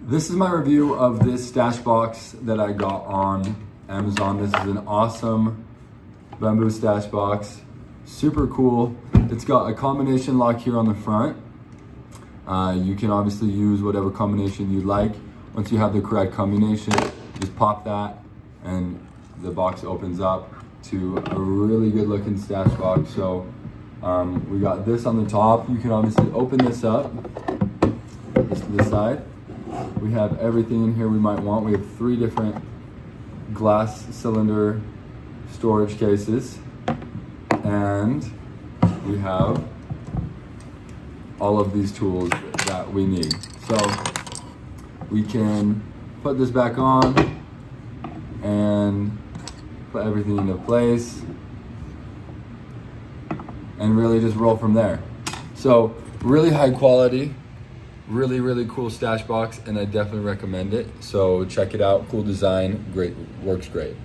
This is my review of this stash box that I got on Amazon. This is an awesome bamboo stash box. Super cool. It's got a combination lock here on the front. You can obviously use whatever combination you like. Once you have the correct combination, just pop that and the box opens up to a really good looking stash box. So we got this on the top. You can obviously open this up, just to the side. We have everything in here we might want. We have 3 different glass cylinder storage cases, and we have all of these tools that we need. So we can put this back on and put everything into place and really just roll from there. So really high quality, really cool stash box, and I definitely recommend it. So check it out. Cool design, great, works great.